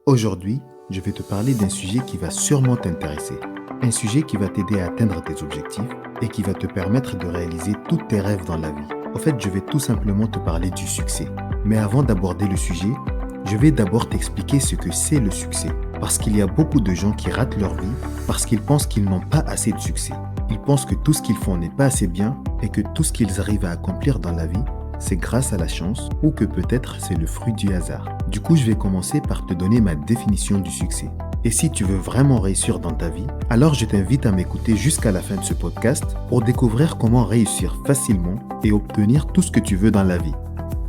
Aujourd'hui, je vais te parler d'un sujet qui va sûrement t'intéresser. Un sujet qui va t'aider à atteindre tes objectifs et qui va te permettre de réaliser tous tes rêves dans la vie. En fait, je vais tout simplement te parler du succès. Mais avant d'aborder le sujet, je vais d'abord t'expliquer ce que c'est le succès. Parce qu'il y a beaucoup de gens qui ratent leur vie parce qu'ils pensent qu'ils n'ont pas assez de succès. Ils pensent que tout ce qu'ils font n'est pas assez bien et que tout ce qu'ils arrivent à accomplir dans la vie, c'est grâce à la chance ou que peut-être c'est le fruit du hasard. Du coup, je vais commencer par te donner ma définition du succès. Et si tu veux vraiment réussir dans ta vie, alors je t'invite à m'écouter jusqu'à la fin de ce podcast pour découvrir comment réussir facilement et obtenir tout ce que tu veux dans la vie.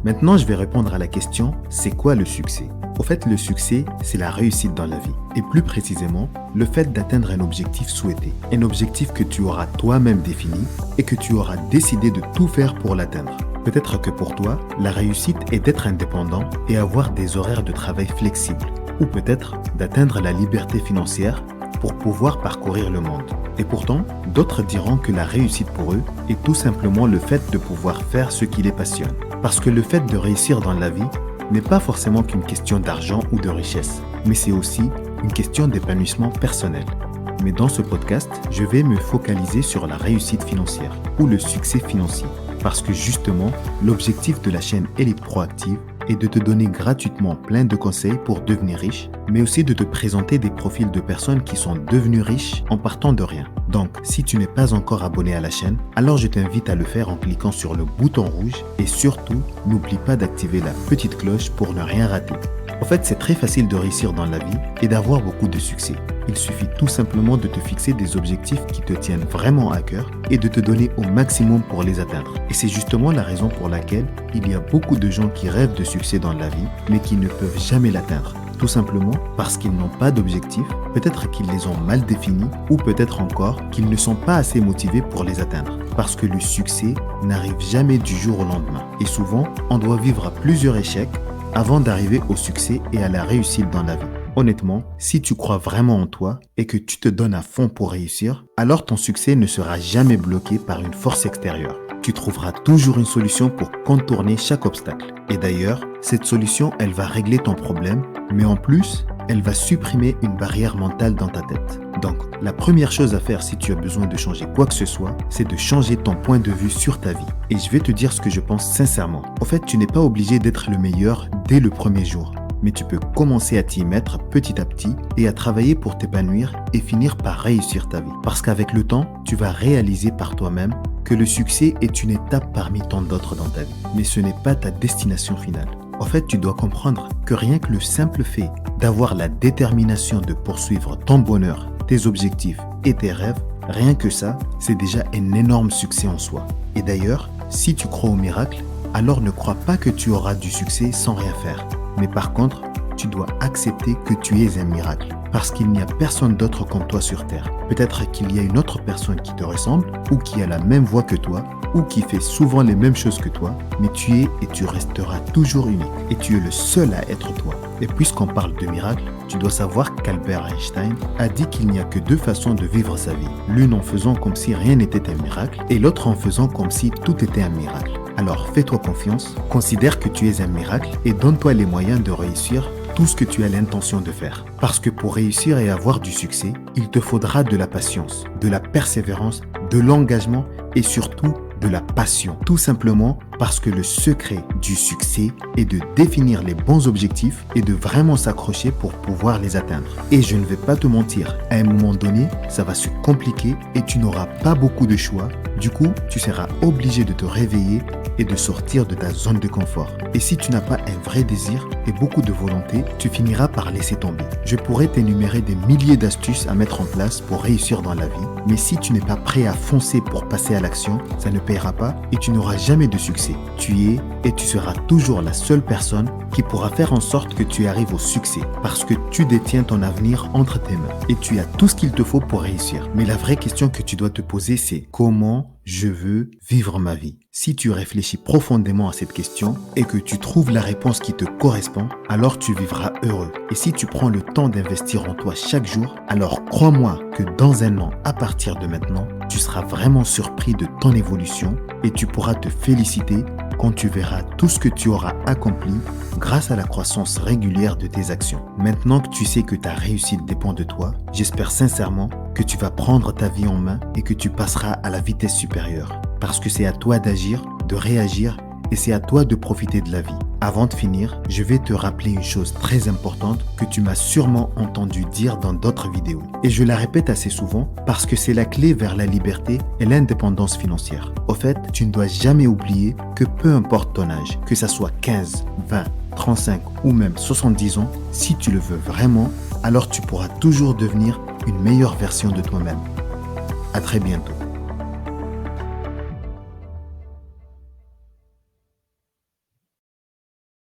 Maintenant, je vais répondre à la question, c'est quoi le succès ? Au fait, le succès, c'est la réussite dans la vie. Et plus précisément, le fait d'atteindre un objectif souhaité. Un objectif que tu auras toi-même défini et que tu auras décidé de tout faire pour l'atteindre. Peut-être que pour toi, la réussite est d'être indépendant et avoir des horaires de travail flexibles. Ou peut-être d'atteindre la liberté financière pour pouvoir parcourir le monde. Et pourtant, d'autres diront que la réussite pour eux est tout simplement le fait de pouvoir faire ce qui les passionne. Parce que le fait de réussir dans la vie n'est pas forcément qu'une question d'argent ou de richesse, mais c'est aussi une question d'épanouissement personnel. Mais dans ce podcast, je vais me focaliser sur la réussite financière ou le succès financier. Parce que justement, l'objectif de la chaîne Élite Proactive est de te donner gratuitement plein de conseils pour devenir riche, mais aussi de te présenter des profils de personnes qui sont devenues riches en partant de rien. Donc, si tu n'es pas encore abonné à la chaîne, alors je t'invite à le faire en cliquant sur le bouton rouge et surtout, n'oublie pas d'activer la petite cloche pour ne rien rater. En fait, c'est très facile de réussir dans la vie et d'avoir beaucoup de succès. Il suffit tout simplement de te fixer des objectifs qui te tiennent vraiment à cœur et de te donner au maximum pour les atteindre. Et c'est justement la raison pour laquelle il y a beaucoup de gens qui rêvent de succès dans la vie, mais qui ne peuvent jamais l'atteindre. Tout simplement parce qu'ils n'ont pas d'objectifs, peut-être qu'ils les ont mal définis, ou peut-être encore qu'ils ne sont pas assez motivés pour les atteindre. Parce que le succès n'arrive jamais du jour au lendemain. Et souvent, on doit vivre à plusieurs échecs avant d'arriver au succès et à la réussite dans la vie. Honnêtement, si tu crois vraiment en toi et que tu te donnes à fond pour réussir, alors ton succès ne sera jamais bloqué par une force extérieure. Tu trouveras toujours une solution pour contourner chaque obstacle. Et d'ailleurs, cette solution, elle va régler ton problème, mais en plus, elle va supprimer une barrière mentale dans ta tête. Donc, la première chose à faire si tu as besoin de changer quoi que ce soit, c'est de changer ton point de vue sur ta vie. Et je vais te dire ce que je pense sincèrement. En fait, tu n'es pas obligé d'être le meilleur dès le premier jour. Mais tu peux commencer à t'y mettre petit à petit et à travailler pour t'épanouir et finir par réussir ta vie. Parce qu'avec le temps, tu vas réaliser par toi-même que le succès est une étape parmi tant d'autres dans ta vie. Mais ce n'est pas ta destination finale. En fait, tu dois comprendre que rien que le simple fait d'avoir la détermination de poursuivre ton bonheur, tes objectifs et tes rêves, rien que ça, c'est déjà un énorme succès en soi. Et d'ailleurs, si tu crois au miracle, alors ne crois pas que tu auras du succès sans rien faire. Mais par contre, tu dois accepter que tu es un miracle. Parce qu'il n'y a personne d'autre comme toi sur Terre. Peut-être qu'il y a une autre personne qui te ressemble, ou qui a la même voix que toi, ou qui fait souvent les mêmes choses que toi, mais tu es et tu resteras toujours unique. Et tu es le seul à être toi. Et puisqu'on parle de miracle, tu dois savoir qu'Albert Einstein a dit qu'il n'y a que deux façons de vivre sa vie. L'une en faisant comme si rien n'était un miracle, et l'autre en faisant comme si tout était un miracle. Alors fais-toi confiance, considère que tu es un miracle et donne-toi les moyens de réussir tout ce que tu as l'intention de faire. Parce que pour réussir et avoir du succès, il te faudra de la patience, de la persévérance, de l'engagement et surtout de la passion. Tout simplement parce que le secret du succès est de définir les bons objectifs et de vraiment s'accrocher pour pouvoir les atteindre. Et je ne vais pas te mentir, à un moment donné, ça va se compliquer et tu n'auras pas beaucoup de choix. Du coup, tu seras obligé de te réveiller et de sortir de ta zone de confort. Et si tu n'as pas un vrai désir et beaucoup de volonté, tu finiras par laisser tomber. Je pourrais t'énumérer des milliers d'astuces à mettre en place pour réussir dans la vie, mais si tu n'es pas prêt à foncer pour passer à l'action, ça ne paiera pas et tu n'auras jamais de succès. Tu es et tu seras toujours la seule personne qui pourra faire en sorte que tu arrives au succès parce que tu détiens ton avenir entre tes mains et tu as tout ce qu'il te faut pour réussir. Mais la vraie question que tu dois te poser, c'est comment je veux vivre ma vie? Si tu réfléchis profondément à cette question et que tu trouves la réponse qui te correspond, alors tu vivras heureux. Et si tu prends le temps d'investir en toi chaque jour, alors crois-moi que dans un an à partir de maintenant, tu seras vraiment surpris de ton évolution et tu pourras te féliciter quand tu verras tout ce que tu auras accompli grâce à la croissance régulière de tes actions. Maintenant que tu sais que ta réussite dépend de toi, j'espère sincèrement que tu vas prendre ta vie en main et que tu passeras à la vitesse supérieure. Parce que c'est à toi d'agir, de réagir et c'est à toi de profiter de la vie. Avant de finir, je vais te rappeler une chose très importante que tu m'as sûrement entendu dire dans d'autres vidéos. Et je la répète assez souvent parce que c'est la clé vers la liberté et l'indépendance financière. Au fait, tu ne dois jamais oublier que peu importe ton âge, que ça soit 15, 20, 35 ou même 70 ans, si tu le veux vraiment, alors tu pourras toujours devenir une meilleure version de toi-même. À très bientôt.